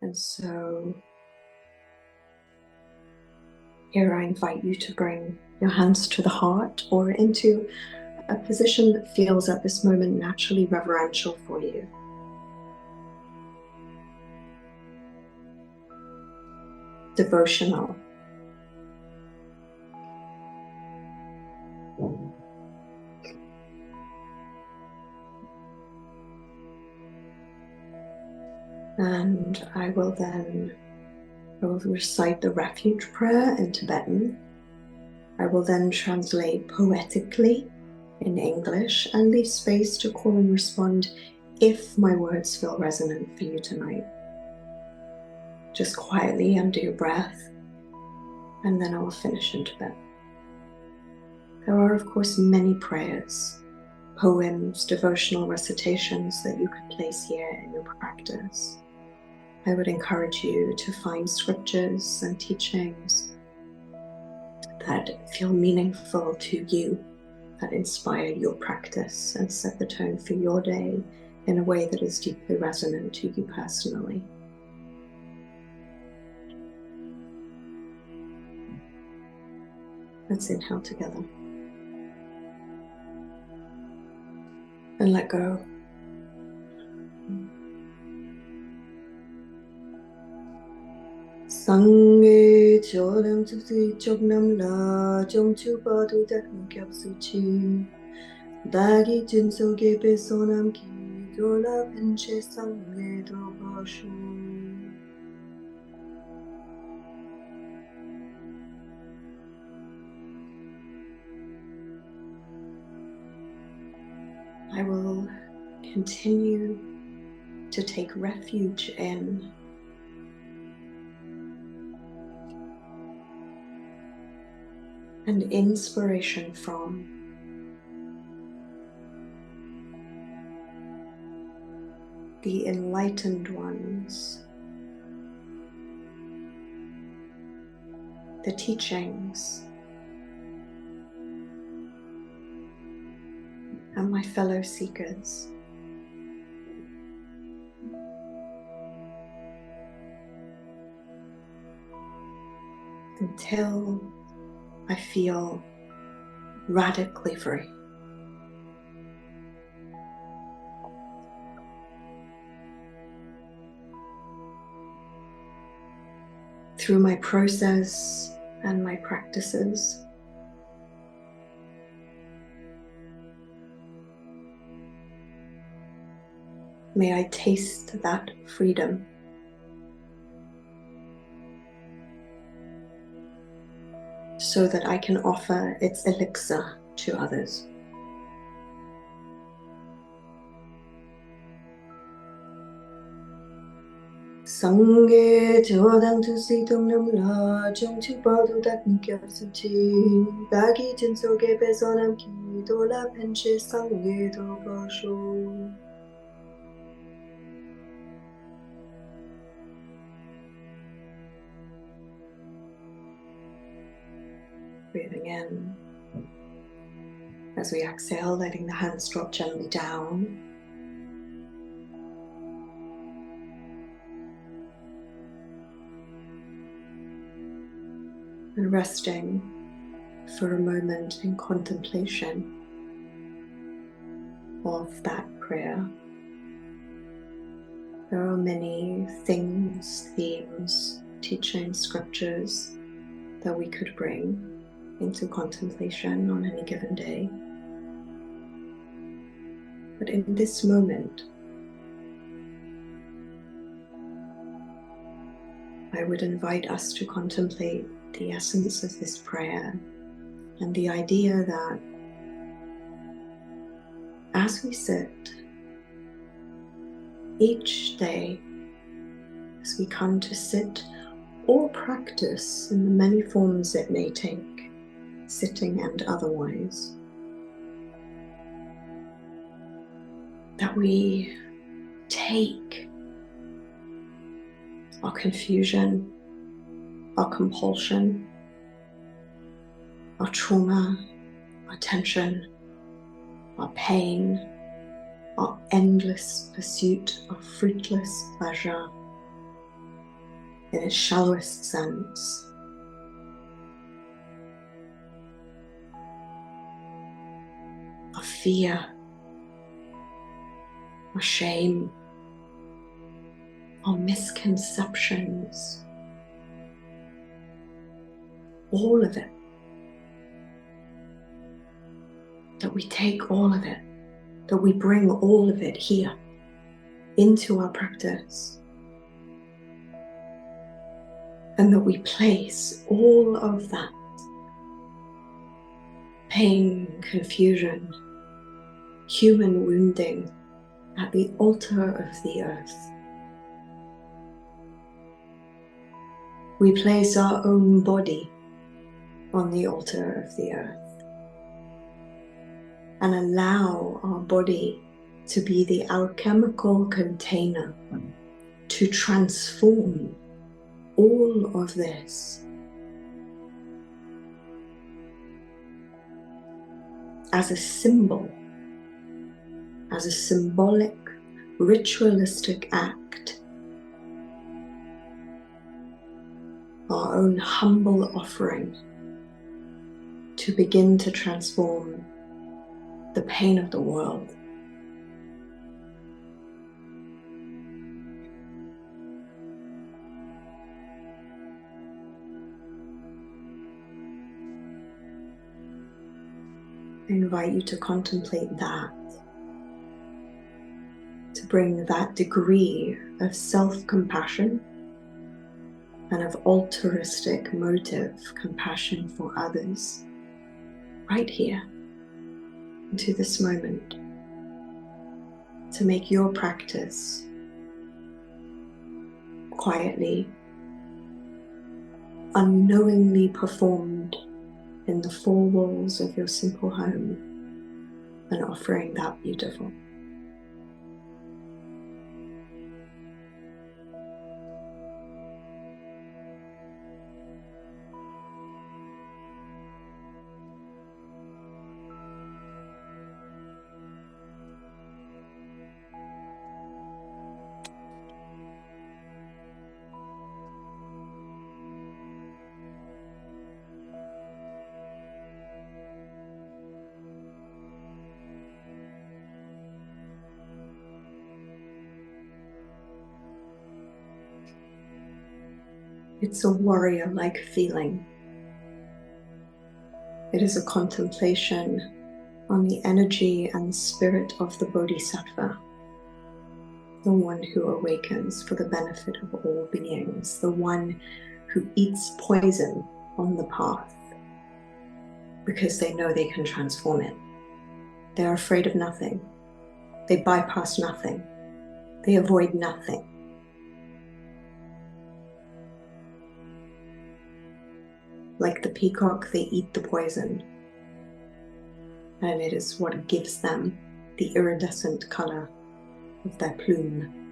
And so here I invite you to bring your hands to the heart or into a position that feels at this moment naturally reverential for you. Devotional. And I will recite the Refuge prayer in Tibetan. I will then translate poetically in English and leave space to call and respond if my words feel resonant for you tonight. Just quietly under your breath, and then I will finish in Tibetan. There are, of course, many prayers, poems, devotional recitations that you could place here in your practice. I would encourage you to find scriptures and teachings that feel meaningful to you, that inspire your practice and set the tone for your day in a way that is deeply resonant to you personally. Let's inhale together. And let go. Sangye cholam tusi choknam la jomchu padu dakni kyap suchi dagi jinso gepe sonam ki dola pinche sangye do bashu. I will continue to take refuge in and inspiration from the enlightened ones, the teachings, and my fellow seekers. Until I feel radically free. Through my process and my practices, may I taste that freedom. So that I can offer its elixir to others. Sangye chodang tu si tung nam la chung chu pa du dak ni kyab su chi dagi jin so ge pe so nam ki do la pen che sangye do ba shu. Breathing in. As we exhale, letting the hands drop gently down. And resting for a moment in contemplation of that prayer. There are many things, themes, teachings, scriptures that we could bring into contemplation on any given day. But in this moment, I would invite us to contemplate the essence of this prayer and the idea that as we sit each day, as we come to sit or practice in the many forms it may take, sitting and otherwise, that we take our confusion, our compulsion, our trauma, our tension, our pain, our endless pursuit of fruitless pleasure, in its shallowest sense. Of fear, or shame, or misconceptions. All of it. That we take all of it, that we bring all of it here into our practice, and that we place all of that pain, confusion, human wounding at the altar of the earth. We place our own body on the altar of the earth and allow our body to be the alchemical container to transform all of this as a symbol, as a symbolic, ritualistic act, our own humble offering to begin to transform the pain of the world. I invite you to contemplate that, to bring that degree of self-compassion and of altruistic motive compassion for others right here into this moment, to make your practice quietly, unknowingly performed in the four walls of your simple home, and offering that beautiful. It's a warrior-like feeling. It is a contemplation on the energy and spirit of the Bodhisattva, the one who awakens for the benefit of all beings, the one who eats poison on the path because they know they can transform it. They are afraid of nothing. They bypass nothing. They avoid nothing. Like the peacock, they eat the poison, and it is what gives them the iridescent color of their plume.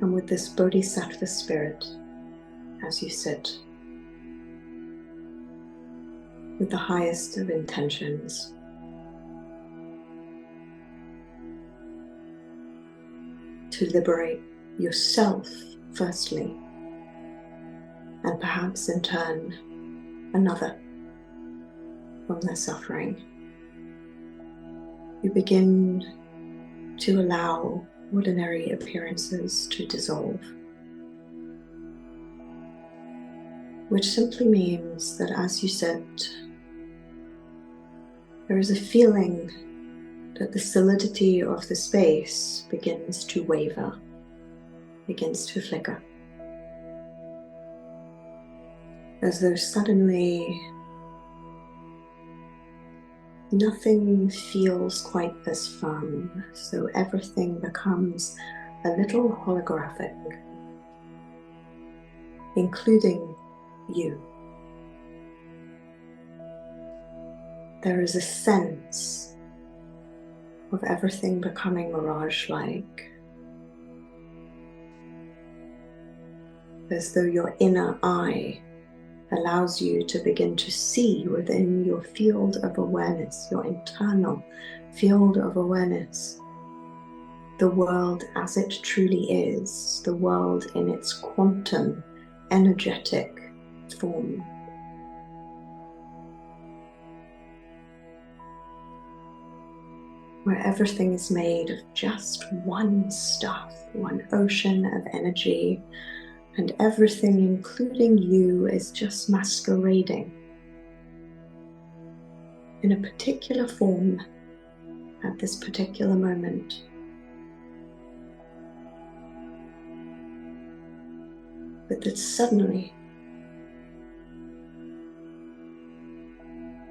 And with this Bodhisattva spirit, as you sit, with the highest of intentions, to liberate yourself firstly, and perhaps in turn another from their suffering, you begin to allow ordinary appearances to dissolve, which simply means that as you sit, there is a feeling that the solidity of the space begins to waver, begins to flicker, as though suddenly nothing feels quite as firm, so everything becomes a little holographic, including you. there is a sense of everything becoming mirage-like, as though your inner eye allows you to begin to see within your field of awareness, your internal field of awareness, the world as it truly is, the world in its quantum, energetic form. Where everything is made of just one stuff, one ocean of energy, and everything, including you, is just masquerading in a particular form at this particular moment. But that suddenly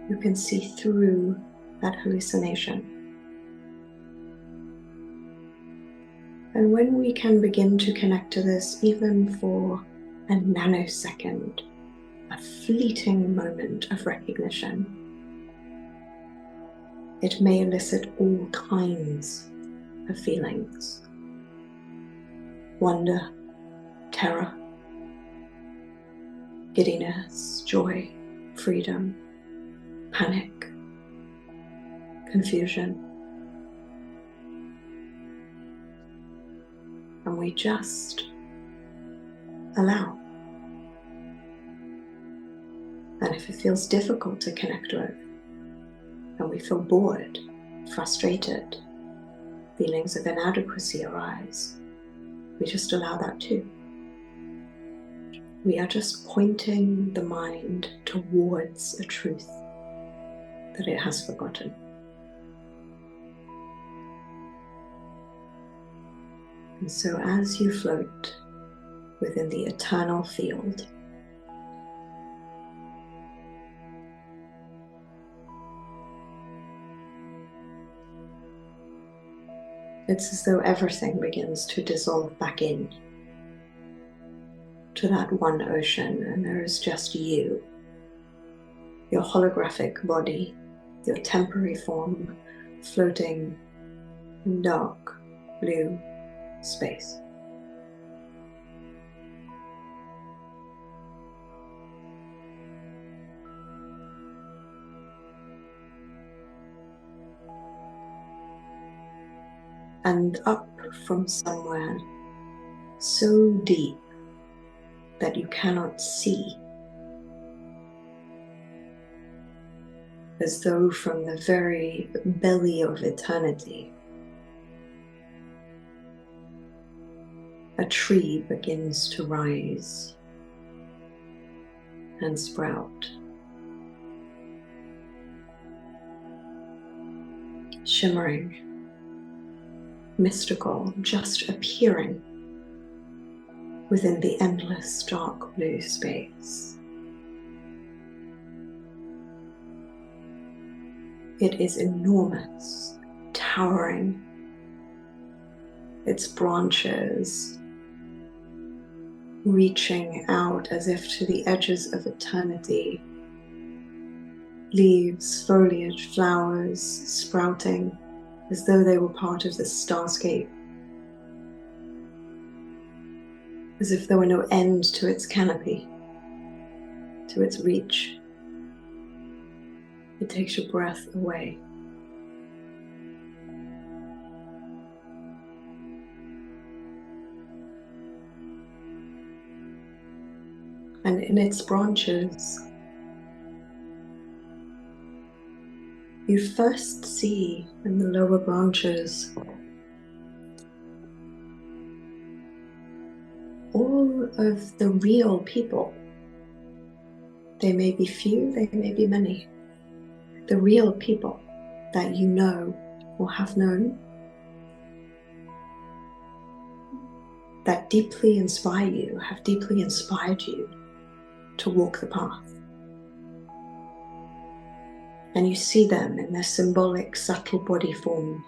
you can see through that hallucination. And when we can begin to connect to this, even for a nanosecond, a fleeting moment of recognition, it may elicit all kinds of feelings: wonder, terror, giddiness, joy, freedom, panic, confusion. And we just allow. And if it feels difficult to connect with, and we feel bored, frustrated, feelings of inadequacy arise, we just allow that too. We are just pointing the mind towards a truth that it has forgotten. And so as you float within the eternal field, it's as though everything begins to dissolve back in to that one ocean, and there is just you, your holographic body, your temporary form, floating in dark blue space. And up from somewhere so deep that you cannot see, as though from the very belly of eternity, a tree begins to rise and sprout, shimmering, mystical, just appearing within the endless dark blue space. It is enormous, towering, its branches reaching out as if to the edges of eternity, leaves, foliage, flowers sprouting as though they were part of the starscape, as if there were no end to its canopy, to its reach. It takes your breath away. And in its branches, you first see in the lower branches all of the real people. They may be few, they may be many. The real people that you know or have known, that deeply inspire you, have deeply inspired you to walk the path. And you see them in their symbolic, subtle body form,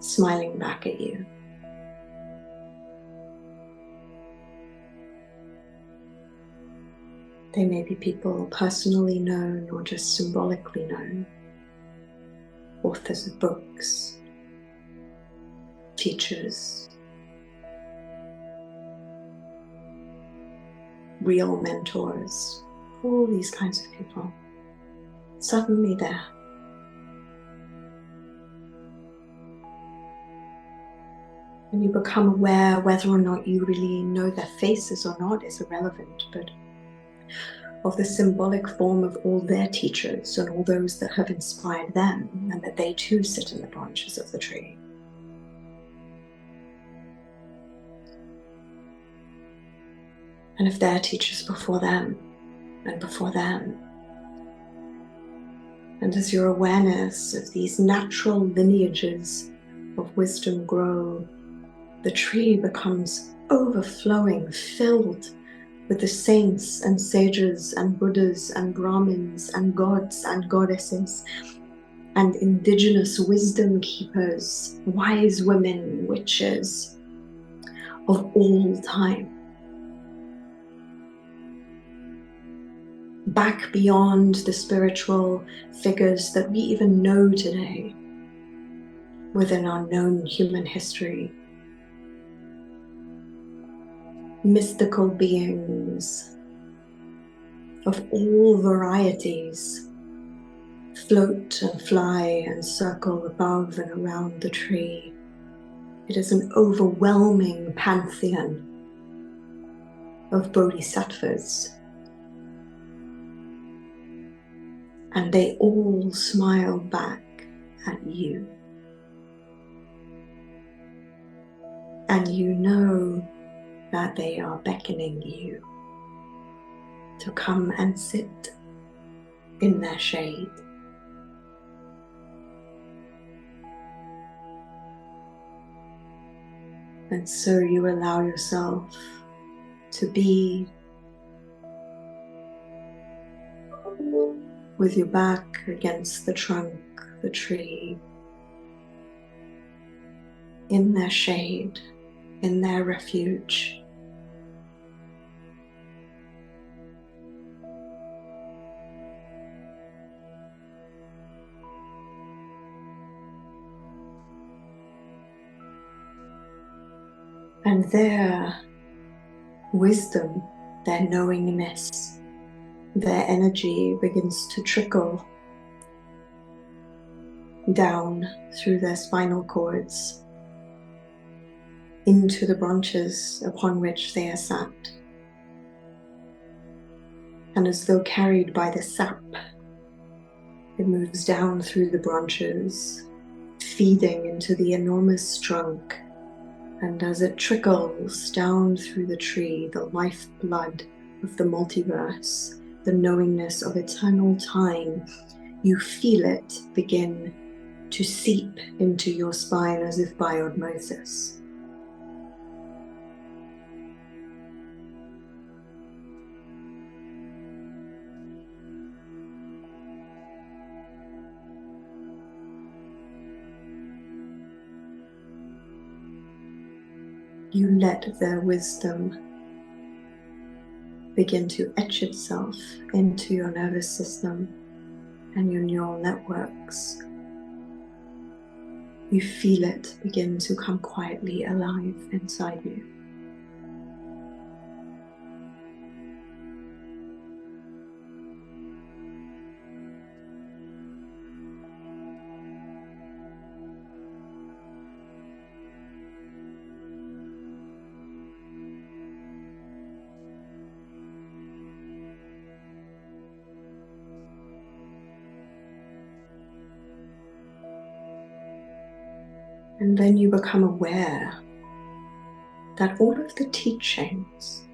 smiling back at you. They may be people personally known or just symbolically known, authors of books, teachers, real mentors, all these kinds of people, suddenly there. And you become aware, whether or not you really know their faces or not is irrelevant, but of the symbolic form of all their teachers and all those that have inspired them, and that they too sit in the branches of the tree. And of their teachers before them, and before them. And as your awareness of these natural lineages of wisdom grow, the tree becomes overflowing, filled with the saints and sages and Buddhas and Brahmins and gods and goddesses and indigenous wisdom keepers, wise women, witches of all time. Back beyond the spiritual figures that we even know today within our known human history. Mystical beings of all varieties float and fly and circle above and around the tree. It is an overwhelming pantheon of Bodhisattvas. And they all smile back at you. And you know that they are beckoning you to come and sit in their shade. And so you allow yourself to be with your back against the trunk, the tree, in their shade, in their refuge. And their wisdom, their knowingness, their energy begins to trickle down through their spinal cords into the branches upon which they are sat. And as though carried by the sap, it moves down through the branches, feeding into the enormous trunk. And as it trickles down through the tree, the lifeblood of the multiverse, the knowingness of eternal time, you feel it begin to seep into your spine as if by osmosis. You let their wisdom begin to etch itself into your nervous system and your neural networks. You feel it begin to come quietly alive inside you. And then you become aware that all of the teachings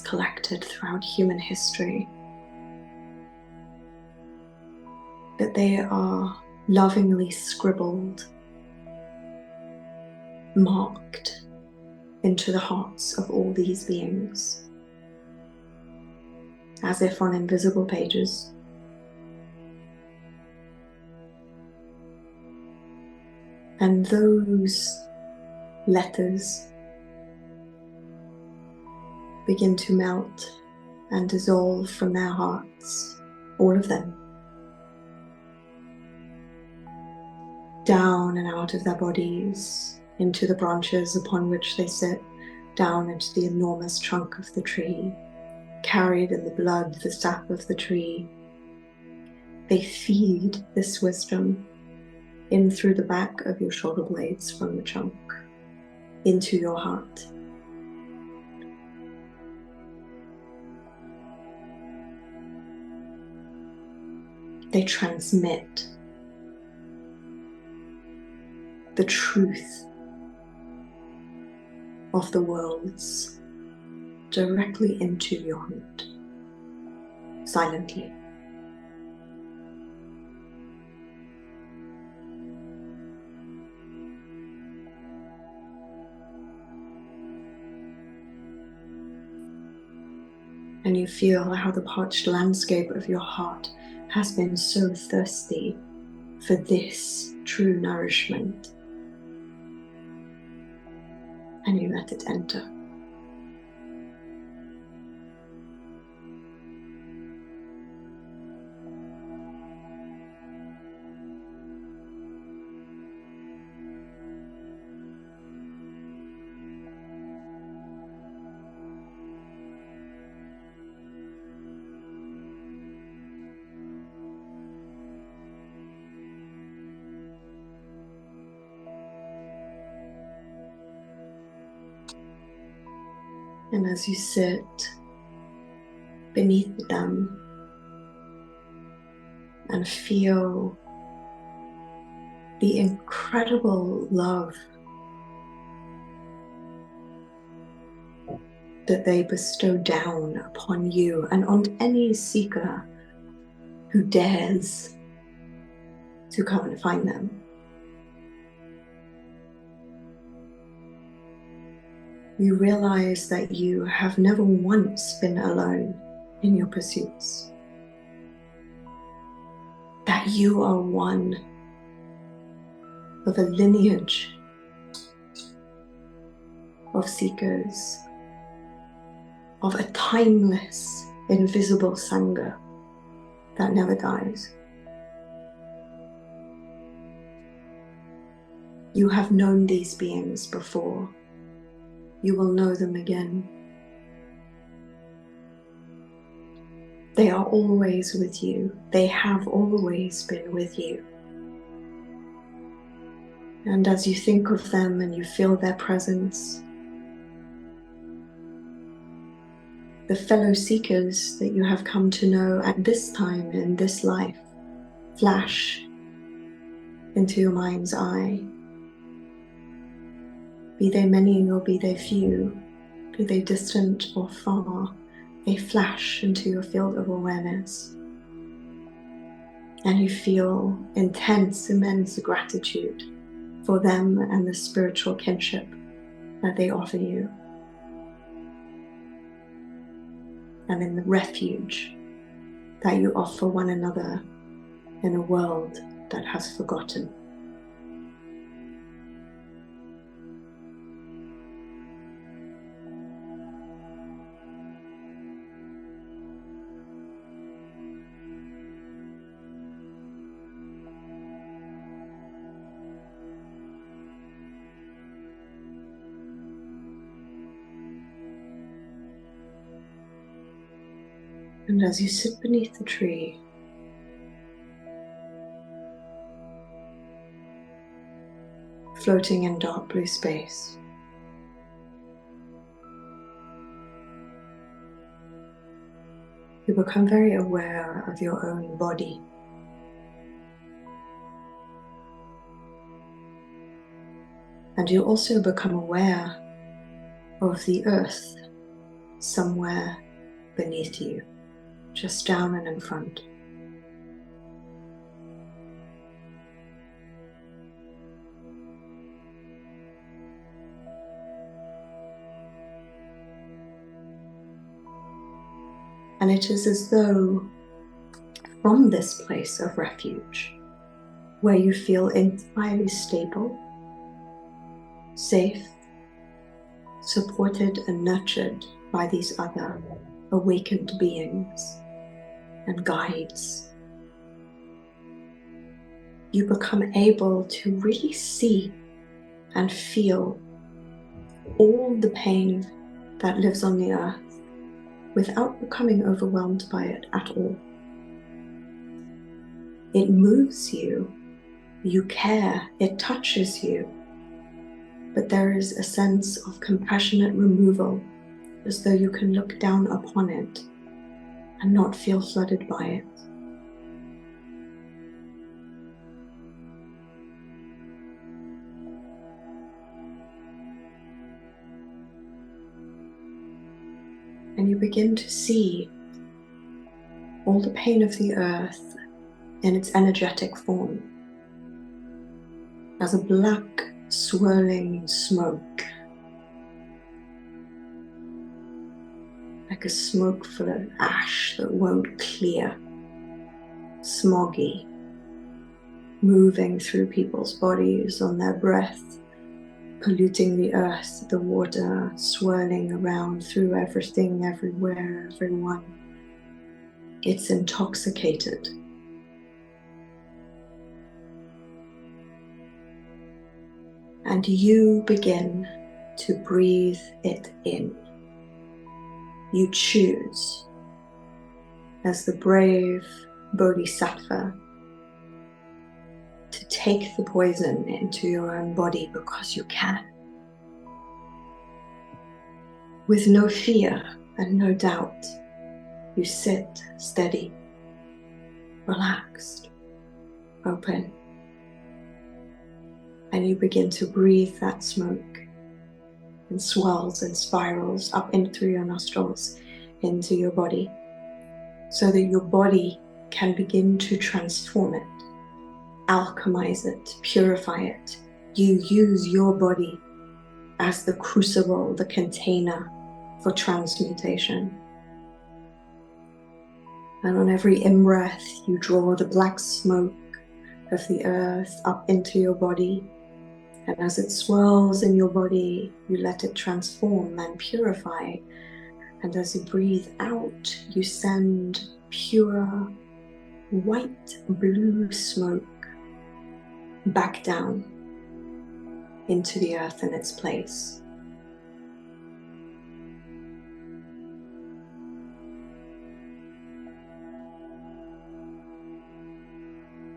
collected throughout human history, that they are lovingly scribbled, marked into the hearts of all these beings, as if on invisible pages. And those letters begin to melt and dissolve from their hearts, all of them, down and out of their bodies, into the branches upon which they sit, down into the enormous trunk of the tree, carried in the blood, the sap of the tree. They feed this wisdom in through the back of your shoulder blades from the trunk, into your heart. They transmit the truth of the worlds directly into your heart, silently. And you feel how the parched landscape of your heart has been so thirsty for this true nourishment. And you let it enter. And as you sit beneath them and feel the incredible love that they bestow down upon you and on any seeker who dares to come and find them, you realize that you have never once been alone in your pursuits, that you are one of a lineage of seekers, of a timeless, invisible Sangha that never dies. You have known these beings before. You will know them again. They are always with you. They have always been with you. And as you think of them and you feel their presence, the fellow seekers that you have come to know at this time in this life flash into your mind's eye. Be they many or be they few, be they distant or far, they flash into your field of awareness. And you feel intense, immense gratitude for them and the spiritual kinship that they offer you. And in the refuge that you offer one another in a world that has forgotten. And as you sit beneath the tree, floating in dark blue space, you become very aware of your own body. And you also become aware of the earth somewhere beneath you, just down and in front. And it is as though from this place of refuge, where you feel entirely stable, safe, supported and nurtured by these other awakened beings and guides, you become able to really see and feel all the pain that lives on the earth without becoming overwhelmed by it at all. It moves you, you care, it touches you, but there is a sense of compassionate removal, as though you can look down upon it and not feel flooded by it. And you begin to see all the pain of the earth in its energetic form as a black swirling smoke, like a smoke full of ash that won't clear, smoggy, moving through people's bodies on their breath, polluting the earth, the water, swirling around through everything, everywhere, everyone. It's intoxicated. And you begin to breathe it in. You choose, as the brave Bodhisattva, to take the poison into your own body because you can. With no fear and no doubt, you sit steady, relaxed, open, and you begin to breathe that smoke and swirls and spirals up in through your nostrils into your body, so that your body can begin to transform it, alchemize it, purify it. You use your body as the crucible, the container for transmutation. And on every in-breath, you draw the black smoke of the earth up into your body. And as it swirls in your body, you let it transform and purify. And as you breathe out, you send pure white blue smoke back down into the earth in its place.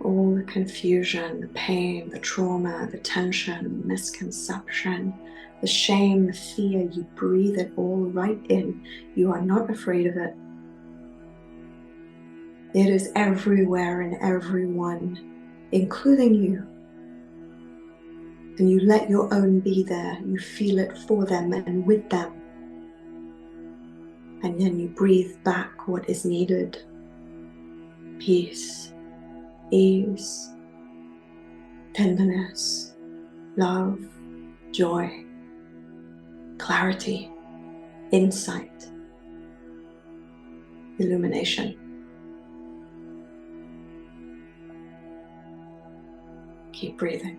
All the confusion, the pain, the trauma, the tension, the misconception, the shame, the fear, you breathe it all right in. You are not afraid of it. It is everywhere and everyone, including you. And you let your own be there. You feel it for them and with them. And then you breathe back what is needed. Peace, ease, tenderness, love, joy, clarity, insight, illumination. Keep breathing.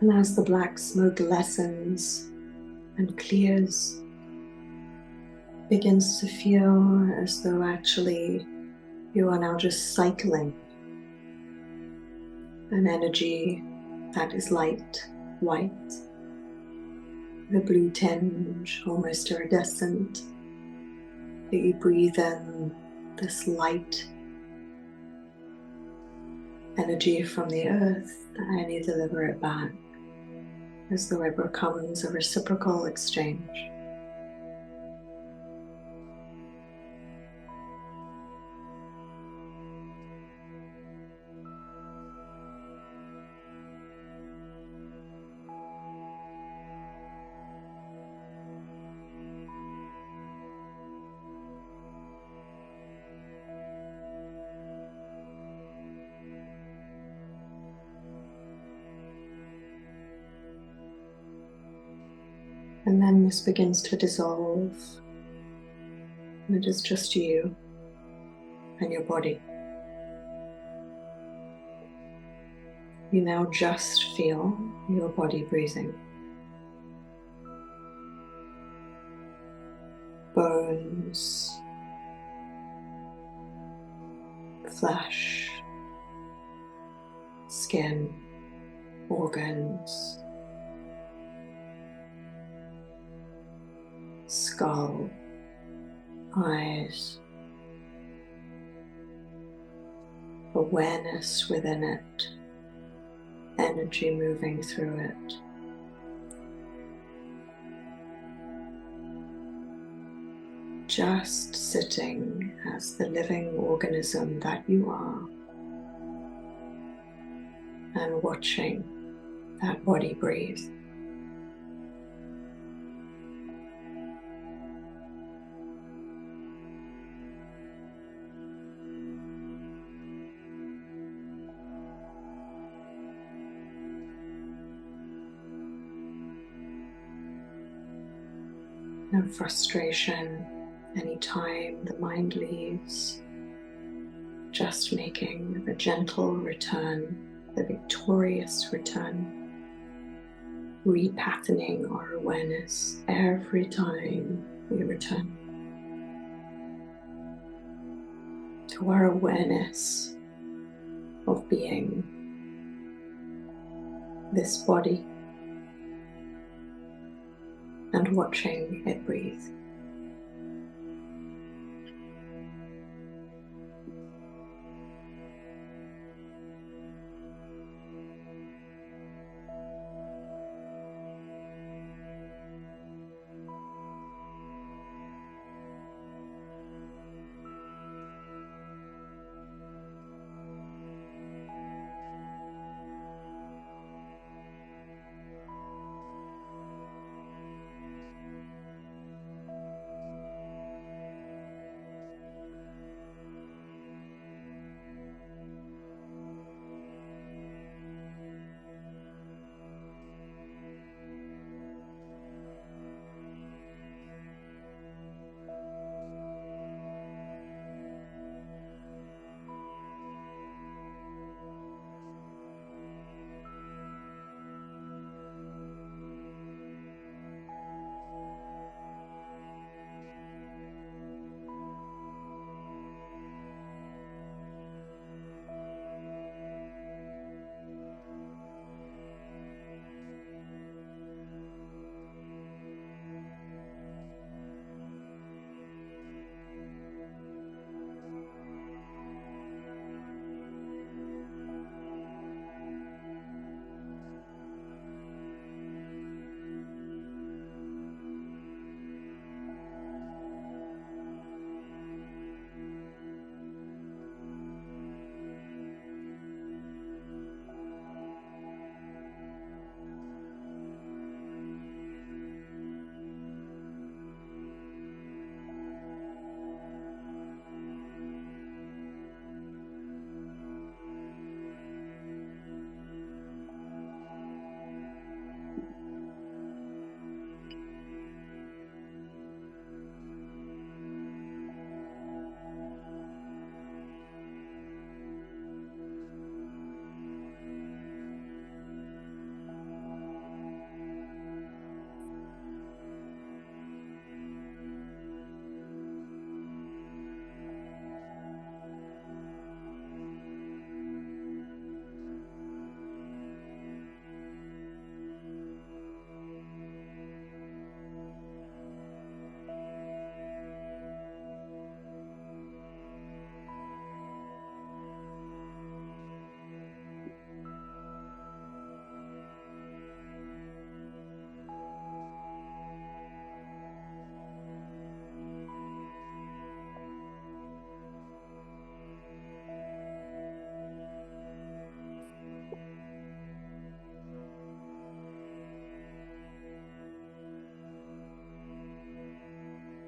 And as the black smoke lessens and clears, begins to feel as though actually you are now just cycling an energy that is light, white, the blue tinge, almost iridescent, that you breathe in this light energy from the earth and you deliver it back as though it becomes a reciprocal exchange. And then this begins to dissolve, and it is just you and your body. You now just feel your body breathing. Bones, flesh, skin, organs, skull, eyes, awareness within it, energy moving through it. Just sitting as the living organism that you are and watching that body breathe. No frustration anytime the mind leaves, just making the gentle return, the victorious return, repatterning our awareness every time we return to our awareness of being this body and watching it breathe.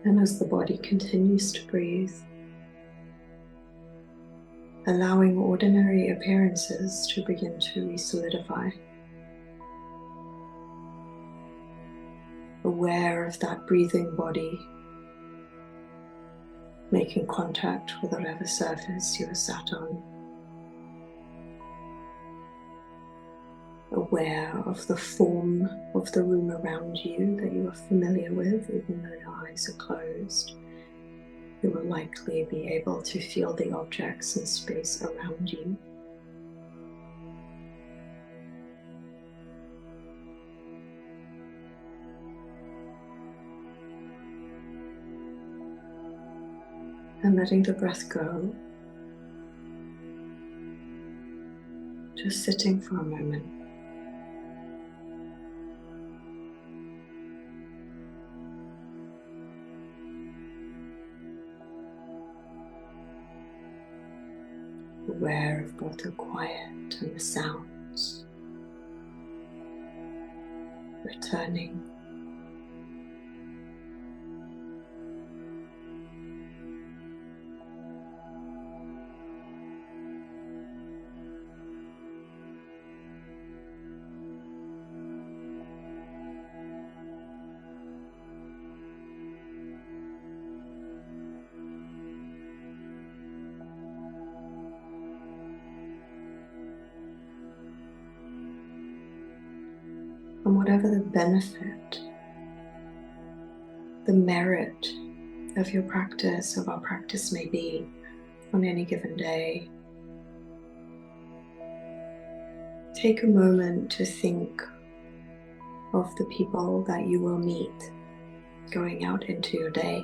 And as the body continues to breathe, allowing ordinary appearances to begin to re-solidify. Aware of that breathing body, making contact with whatever surface you are sat on. Aware of the form of the room around you that you are familiar with, even though your eyes are closed. You will likely be able to feel the objects and space around you. And letting the breath go, just sitting for a moment. Aware of both the quiet and the sounds, returning. And whatever the benefit, the merit of your practice, of our practice may be on any given day, take a moment to think of the people that you will meet going out into your day.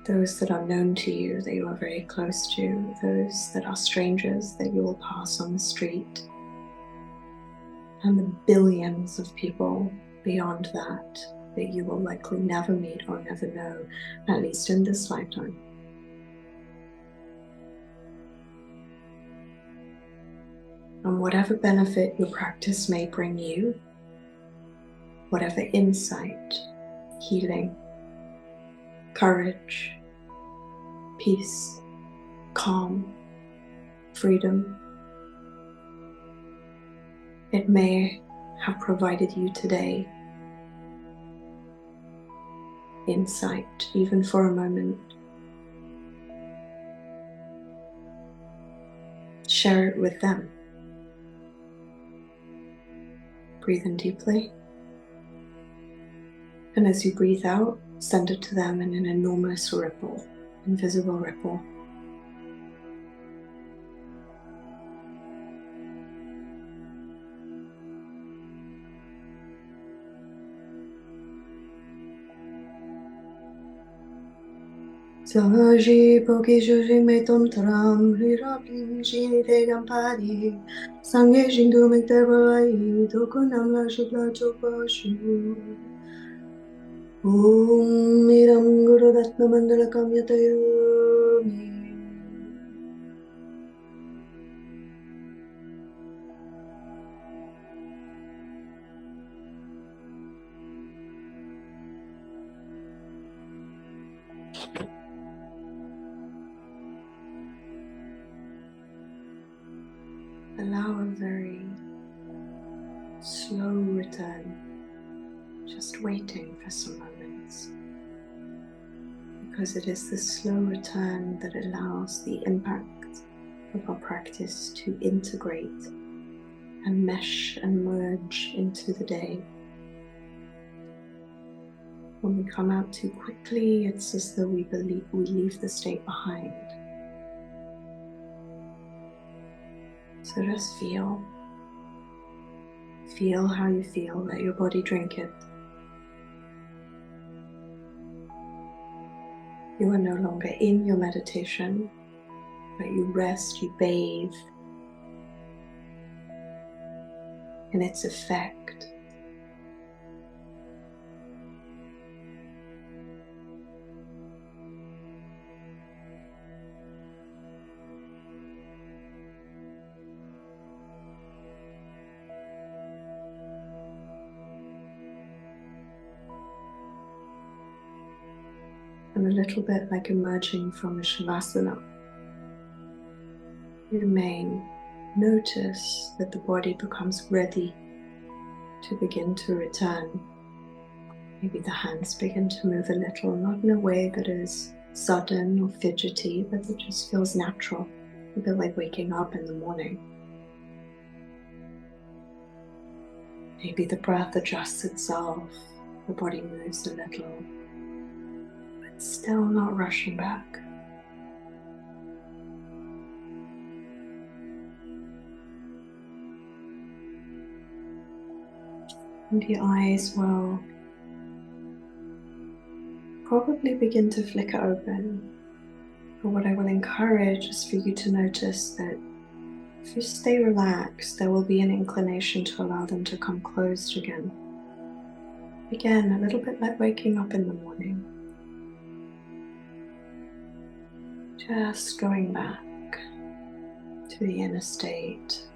Those that are known to you, that you are very close to, those that are strangers that you will pass on the street, and the billions of people beyond that that you will likely never meet or never know, at least in this lifetime. And whatever benefit your practice may bring you, whatever insight, healing, courage, peace, calm, freedom, it may have provided you today, insight, even for a moment. Share it with them. Breathe in deeply. And as you breathe out, send it to them in an enormous ripple, invisible ripple. Saji poki shuji me tom tram hirapim shi te gampari sange shindu me te balai tokunam la shubla chopa shu Om Miram Guru Ratna Mandala Kamyatayomi. Allow a very slow return, just waiting for some moments, because it is the slow return that allows the impact of our practice to integrate and mesh and merge into the day. When we come out too quickly, it's as though we leave the state behind. So just feel how you feel, let your body drink it. You are no longer in your meditation, but you rest, you bathe in its effect. and a little bit like emerging from a shavasana, you may notice that the body becomes ready to begin to return. Maybe the hands begin to move a little, not in a way that is sudden or fidgety, but that just feels natural, a bit like waking up in the morning. Maybe the breath adjusts itself, the body moves a little, but still not rushing back. And your eyes will probably begin to flicker open. But what I will encourage is for you to notice that if you stay relaxed, there will be an inclination to allow them to come closed again. Again, a little bit like waking up in the morning. Just going back to the inner state.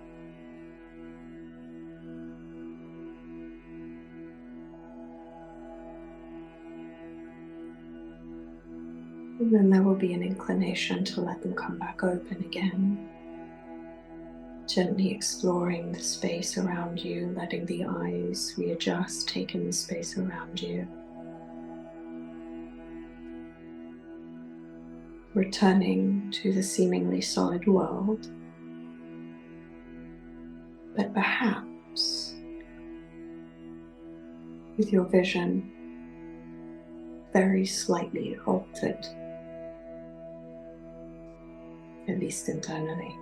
And then there will be an inclination to let them come back open again. Gently exploring the space around you, letting the eyes readjust, taking the space around you. Returning to the seemingly solid world, but perhaps with your vision very slightly altered, at least internally.